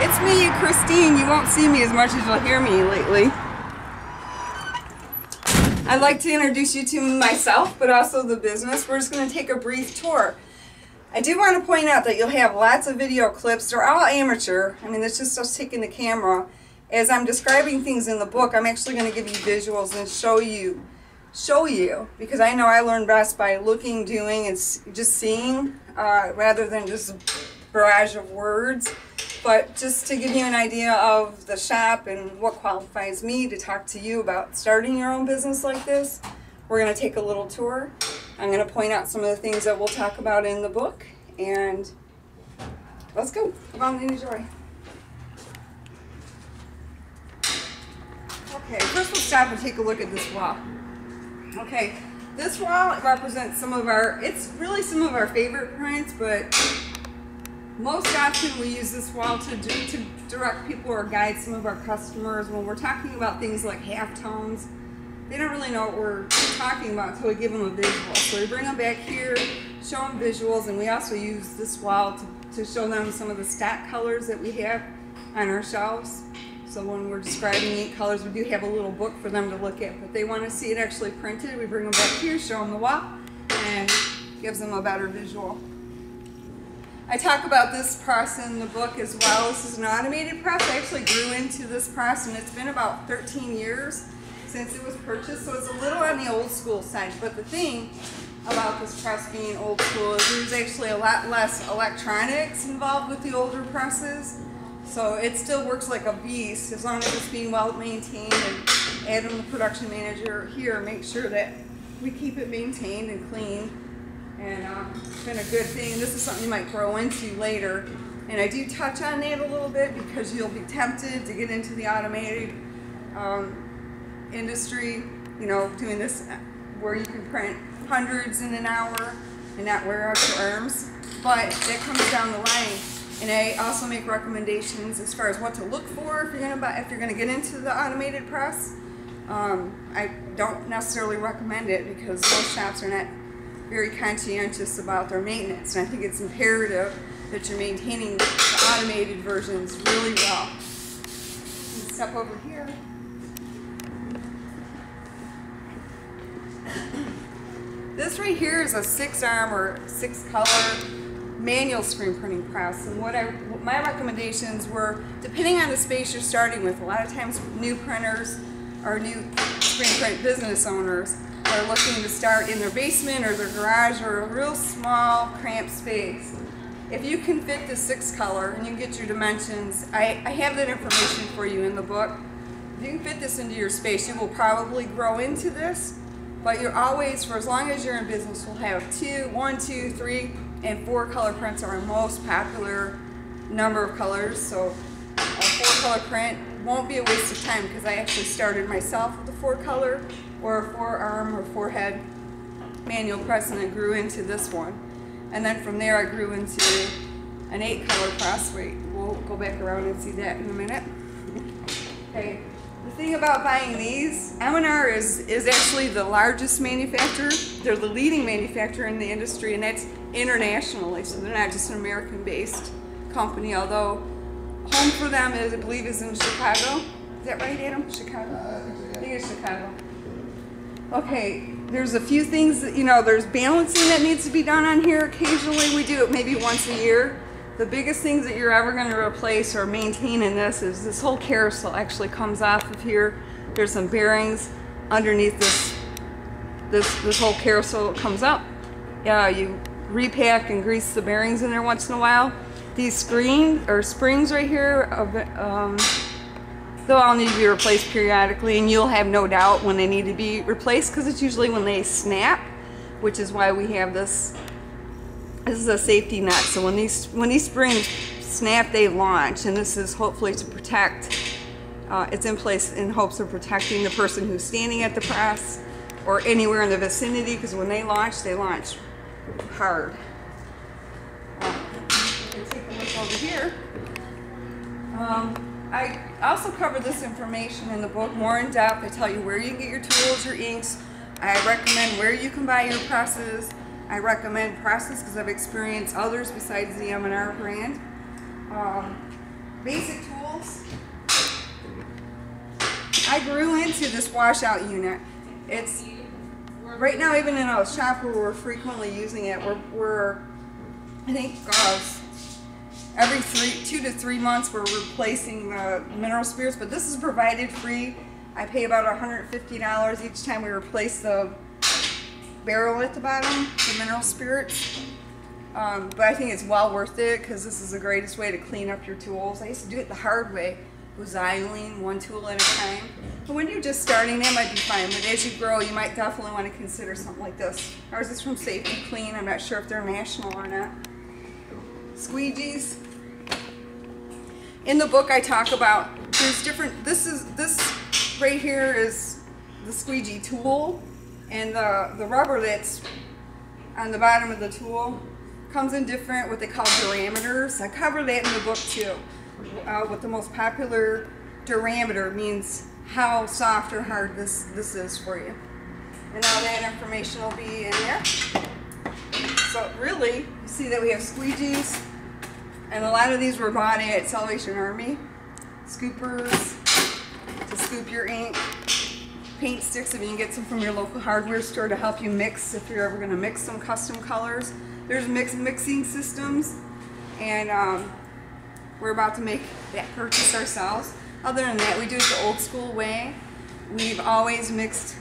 It's me, Christine. You won't see me as much as you'll hear me lately. I'd like to introduce you to myself, but also the business. We're just going to take a brief tour. I do want to point out that you'll have lots of video clips. They're all amateur. I mean, it's just us taking the camera. As I'm describing things in the book, I'm actually going to give you visuals and show you, because I know I learn best by looking, doing, and just seeing, rather than just a barrage of words. But just to give you an idea of the shop and what qualifies me to talk to you about starting your own business like this, we're going to take a little tour. I'm going to point out some of the things that we'll talk about in the book, and let's go. Come on and enjoy. Okay, first we'll stop and take a look at this wall. Okay, this wall represents some of our, it's really some of our favorite prints, but most often we use this wall to direct people or guide some of our customers when we're talking about things like halftones. They don't really know what we're talking about until we give them a visual. So we bring them back here, show them visuals, and we also use this wall to show them some of the stock colors that we have on our shelves. So when we're describing neat colors, we do have a little book for them to look at, but they want to see it actually printed. We bring them back here, show them the wall, and gives them a better visual. I talk about this press in the book as well. This is an automated press. I actually grew into this press, and it's been about 13 years since it was purchased, so it's a little on the old school side. But the thing about this press being old school is there's actually a lot less electronics involved with the older presses. So it still works like a beast as long as it's being well maintained, and Adam, the production manager here, makes sure that we keep it maintained and clean. And it's been a good thing. This is something you might grow into later. And I do touch on that a little bit because you'll be tempted to get into the automated industry, you know, doing this where you can print hundreds in an hour and not wear out your arms. But that comes down the line. And I also make recommendations as far as what to look for if you're gonna get into the automated press. I don't necessarily recommend it because most shops are not very conscientious about their maintenance, and I think it's imperative that you're maintaining the automated versions really well. Step over here. This right here is a 6-arm or 6-color manual screen printing press, and my recommendations were, depending on the space you're starting with, a lot of times new printers or new screen print business owners are looking to start in their basement or their garage or a real small cramped space. If you can fit the 6-color and you get your dimensions, I have that information for you in the book. If you can fit this into your space, you will probably grow into this, but you're always, for as long as you're in business, you'll have 1, 2, 3, and 4-color prints are our most popular number of colors. So a 4-color print won't be a waste of time because I actually started myself with a 4-color or a 4-arm or 4-head manual press, and I grew into this one. And then from there I grew into an 8-color press. Wait, we'll go back around and see that in a minute. Okay, the thing about buying these, M&R is actually the largest manufacturer. They're the leading manufacturer in the industry, and that's internationally, so they're not just an American-based company, although home for them is, I believe, is in Chicago. Is that right, Adam? Chicago? I think it's Chicago. Okay, there's a few things that, you know, there's balancing that needs to be done on here. Occasionally we do it maybe once a year. The biggest things that you're ever going to replace or maintain in this is this whole carousel actually comes off of here. There's some bearings underneath this whole carousel that comes up. Yeah, you repack and grease the bearings in there once in a while. These springs right here, they'll all need to be replaced periodically, and you'll have no doubt when they need to be replaced because it's usually when they snap, which is why we have this. This is a safety nut, so when these springs snap, they launch, and this is hopefully to protect. It's in place in hopes of protecting the person who's standing at the press or anywhere in the vicinity, because when they launch hard. Take a look over here. I also cover this information in the book more in depth. I tell you where you can get your tools, your inks. I recommend where you can buy your presses. I recommend presses because I've experienced others besides the M&R brand. basic tools. I grew into this washout unit. It's right now, even in a shop where we're frequently using it, we're I think every 2 to 3 months we're replacing the mineral spirits, but this is provided free. I pay about $150 each time we replace the barrel at the bottom, the mineral spirits. But I think it's well worth it because this is the greatest way to clean up your tools. I used to do it the hard way, with xylene, one tool at a time. But when you're just starting, that might be fine. But as you grow, you might definitely want to consider something like this. Ours is from Safety Clean. I'm not sure if they're national or not. Squeegees. In the book, I talk about there's different. This right here is the squeegee tool, and the rubber that's on the bottom of the tool comes in different what they call diameters. I cover that in the book too. What the most popular diameter means, how soft or hard this is for you, and all that information will be in there. So really, you see that we have squeegees, and a lot of these were bought at Salvation Army. Scoopers to scoop your ink. Paint sticks if you can get some from your local hardware store to help you mix if you're ever going to mix some custom colors. There's mixing systems, and we're about to make that purchase ourselves. Other than that, we do it the old school way. We've always mixed,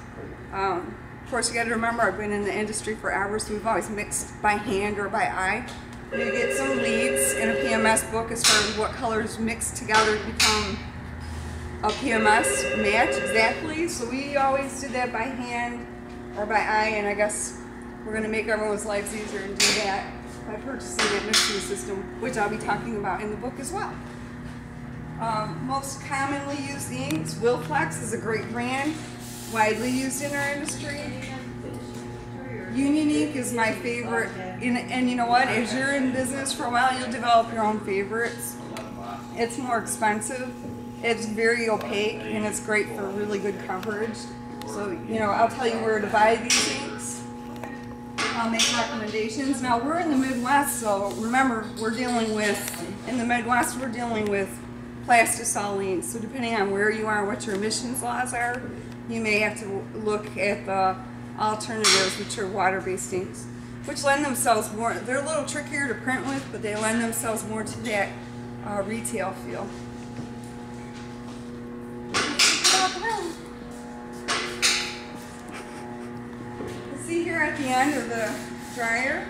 of course you got to remember I've been in the industry forever, so we've always mixed by hand or by eye. You get some leads in a PMS book as far as what colors mix together to become a PMS match exactly. So we always did that by hand or by eye, and I guess we're going to make everyone's lives easier and do that by purchasing that mixing system, which I'll be talking about in the book as well. Most commonly used inks, Wilflex is a great brand, widely used in our industry. Union ink is my favorite, and you know what, as you're in business for a while, you'll develop your own favorites. It's more expensive, it's very opaque, and it's great for really good coverage. So, you know, I'll tell you where to buy these inks. I'll make recommendations. Now, we're in the Midwest, so remember, in the Midwest, we're dealing with plasticine. So depending on where you are, what your emissions laws are, you may have to look at the alternatives, which are water-based inks, which lend themselves more, they're a little trickier to print with, but they lend themselves more to that retail feel. See here at the end of the dryer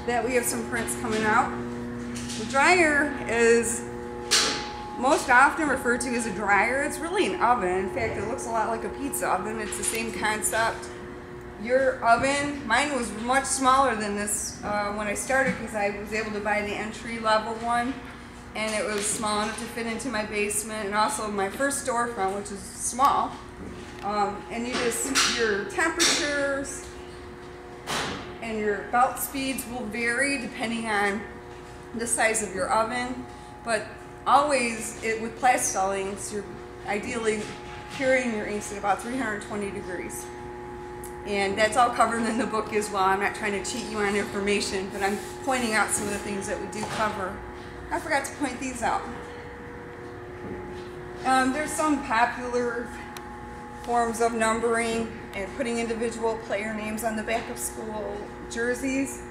that we have some prints coming out. The dryer is most often referred to as a dryer. It's really an oven. In fact, it looks a lot like a pizza oven. It's the same concept. Your oven, mine was much smaller than this when I started because I was able to buy the entry-level one, and it was small enough to fit into my basement and also my first storefront, which is small. And your temperatures and your belt speeds will vary depending on the size of your oven, but always with plastic inks, you're ideally curing your inks at about 320 degrees. And that's all covered in the book as well. I'm not trying to cheat you on information, but I'm pointing out some of the things that we do cover. I forgot to point these out. There's some popular forms of numbering and putting individual player names on the back of school jerseys.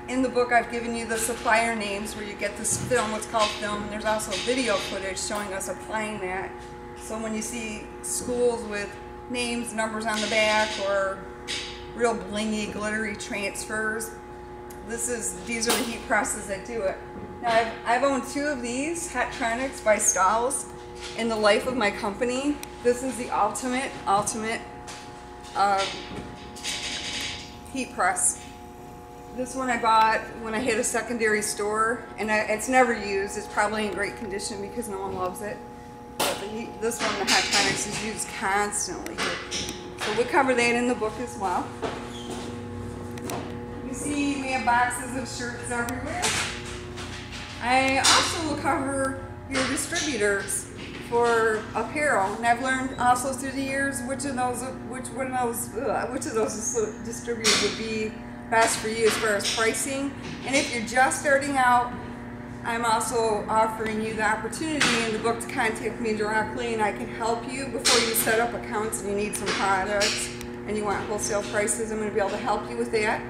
In the book, I've given you the supplier names where you get this film, what's called film. There's also video footage showing us applying that. So when you see schools with names, numbers on the back, or real blingy, glittery transfers, these are the heat presses that do it. Now I've owned 2 of these, Hattronics by Stahls, in the life of my company. This is the ultimate heat press. This one I bought when I hit a secondary store, and it's never used. It's probably in great condition because no one loves it. But this one, the Hattronics, is used constantly. So we cover that in the book as well. You see we have boxes of shirts everywhere. I also will cover your distributors for apparel, and I've learned also through the years which of those distributors would be best for you as far as pricing. And if you're just starting out, I'm also offering you the opportunity in the book to contact me directly, and I can help you before you set up accounts and you need some products and you want wholesale prices. I'm going to be able to help you with that.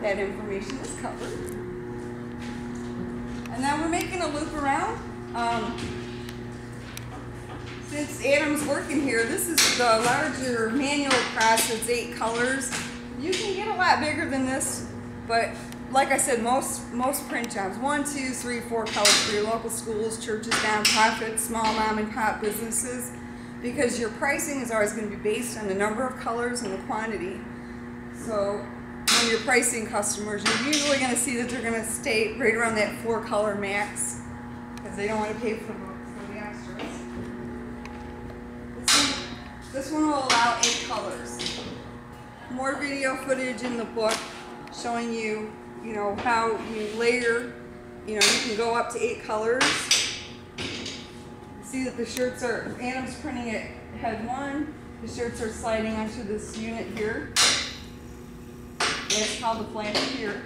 That information is covered. And then we're making a loop around. Since Adam's working here, this is the larger manual press. It's 8 colors. You can get a lot bigger than this, but like I said, most print jobs, 1, 2, 3, 4 colors for your local schools, churches, nonprofits, small mom and pop businesses, because your pricing is always going to be based on the number of colors and the quantity. So when you're pricing customers, you're usually going to see that they're going to stay right around that 4 color max, because they don't want to pay for the extras. This one will allow 8 colors. More video footage in the book showing you, how you layer. You can go up to 8 colors. See that the shirts are, Adam's printing it head 1. The shirts are sliding onto this unit here. It's called the flash here.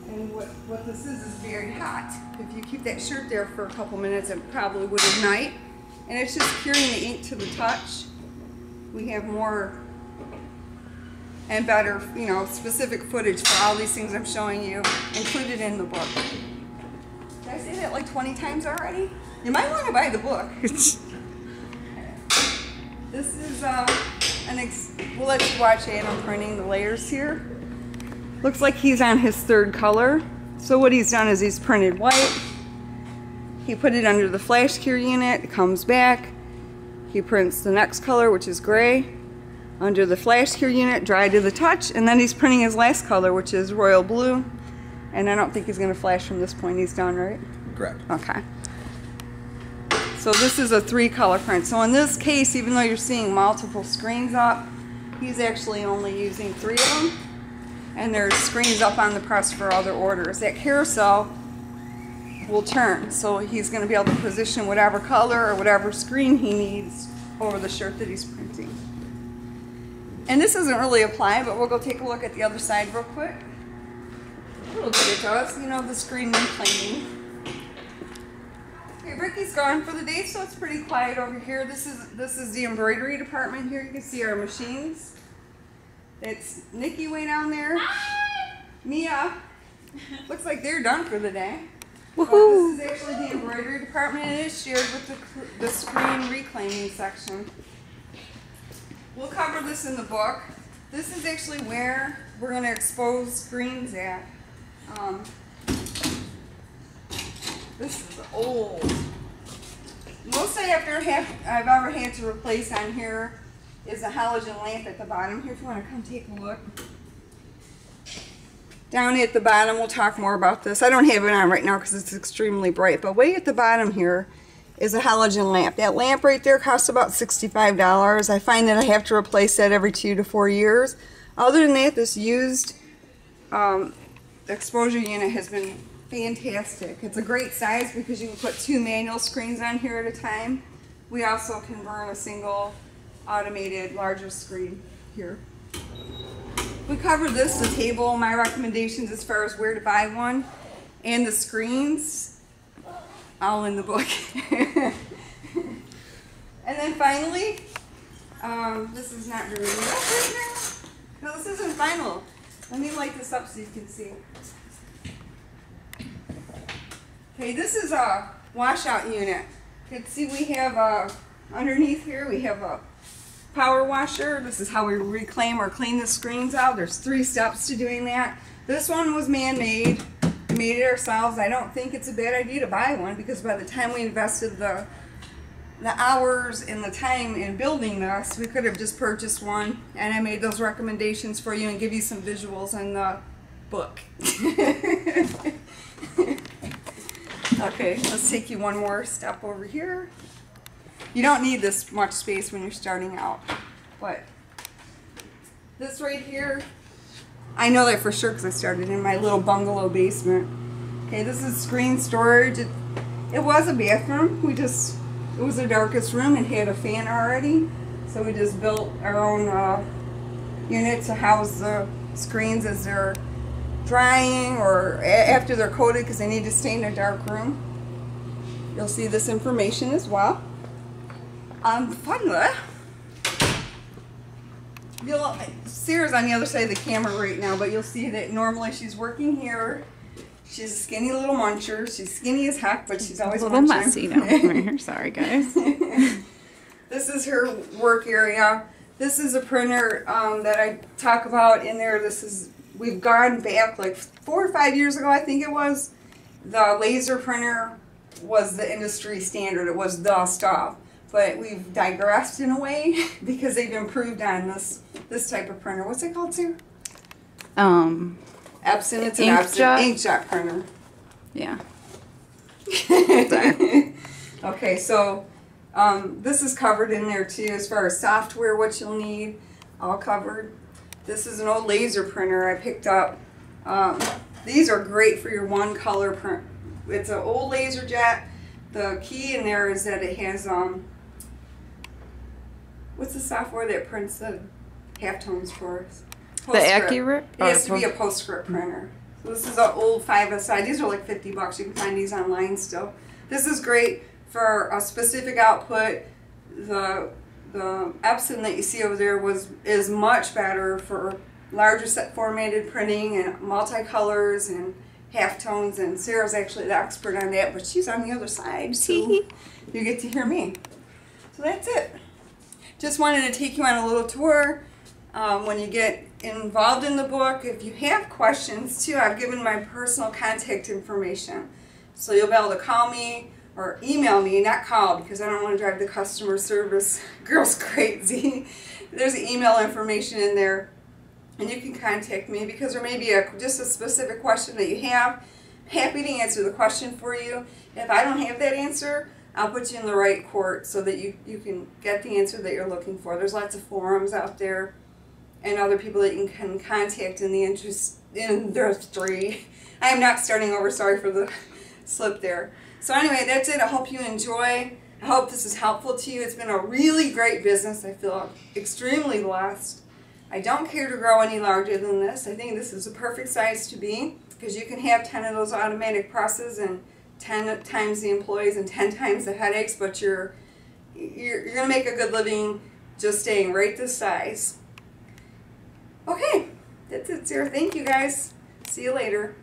And what this is very hot. If you keep that shirt there for a couple minutes, it probably would ignite. And it's just curing the ink to the touch. We have more and better, specific footage for all these things I'm showing you included in the book. Did I say that like 20 times already? You might want to buy the book. This is we'll let you watch Adam printing the layers here. Looks like he's on his 3rd color. So what he's done is he's printed white. He put it under the flash cure unit. It comes back. He prints the next color, which is gray, under the flash cure unit, dry to the touch, and then he's printing his last color, which is royal blue. And I don't think he's going to flash from this point. He's done, right? Correct. Okay. So this is a 3 color print. So in this case, even though you're seeing multiple screens up, he's actually only using 3 of them. And there's screens up on the press for other orders. That carousel will turn, so he's going to be able to position whatever color or whatever screen he needs over the shirt that he's printing. And this doesn't really apply, but we'll go take a look at the other side real quick. A little bit it does, the screen reclaiming. Okay, Ricky's gone for the day, so it's pretty quiet over here. This is the embroidery department here. You can see our machines. It's Nikki way down there. Hi. Mia. Looks like they're done for the day. Woohoo! This is actually the embroidery department, and it is shared with the screen reclaiming section. We'll cover this in the book. This is actually where we're going to expose screens at. This is old. Most I've ever had to replace on here is a halogen lamp at the bottom here. If you want to come take a look. Down at the bottom, we'll talk more about this. I don't have it on right now because it's extremely bright, but way at the bottom here is a halogen lamp. That lamp right there costs about $65. I find that I have to replace that every 2 to 4 years. Other than that, this used exposure unit has been fantastic. It's a great size because you can put 2 manual screens on here at a time. We also can burn a single automated larger screen here. We covered this, the table, my recommendations as far as where to buy one, and the screens, all in the book. And then finally, this is not very lit right now. No, this isn't final. Let me light this up so you can see. Okay, this is a washout unit. You can see we have underneath here, we have a power washer. This is how we reclaim or clean the screens out. There's 3 steps to doing that. This one was man-made. We made it ourselves. I don't think it's a bad idea to buy one because by the time we invested the hours and the time in building this, we could have just purchased one, and I made those recommendations for you and give you some visuals in the book. Okay, let's take you one more step over here. You don't need this much space when you're starting out, but this right here, I know that for sure because I started in my little bungalow basement. Okay, this is screen storage. It was a bathroom. It was the darkest room and had a fan already, so we just built our own unit to house the screens as they're drying or after they're coated because they need to stay in a dark room. You'll see this information as well. Finally, Sarah's on the other side of the camera right now, but you'll see that normally she's working here. She's a skinny little muncher. She's skinny as heck, but she's always a little munching. messy now over here. Sorry, guys. This is her work area. This is a printer that I talk about in there. We've gone back like 4 or 5 years ago, I think it was. The laser printer was the industry standard. It was the stuff. But we've digressed in a way because they've improved on this type of printer. What's it called, Sue? Epson. It's an Epson inkjet printer. Yeah. Okay, so this is covered in there too as far as software, what you'll need, all covered. This is an old laser printer I picked up. These are great for your one color print. It's an old laser jet. The key in there is that it has what's the software that prints the halftones for us? The Accurate? It has to be a Postscript printer. So this is an old 5SI. These are like $50. You can find these online still. This is great for a specific output. The Epson that you see over there is much better for larger set formatted printing and multicolors and halftones, and Sarah's actually the expert on that, but she's on the other side, so you get to hear me. So that's it. Just wanted to take you on a little tour. When you get involved in the book, if you have questions too, I've given my personal contact information. So you'll be able to call me or email me, not call because I don't want to drive the customer service girls crazy. There's email information in there and you can contact me because there may be just a specific question that you have. Happy to answer the question for you. If I don't have that answer, I'll put you in the right court so that you can get the answer that you're looking for. There's lots of forums out there and other people that you can contact in the industry. I am not starting over, sorry for the slip there. So anyway, that's it. I hope you enjoy. I hope this is helpful to you. It's been a really great business. I feel extremely blessed. I don't care to grow any larger than this. I think this is a perfect size to be because you can have 10 of those automatic presses and 10 times the employees and 10 times the headaches, but you're going to make a good living just staying right this size. Okay, that's it, Sarah. Thank you, guys. See you later.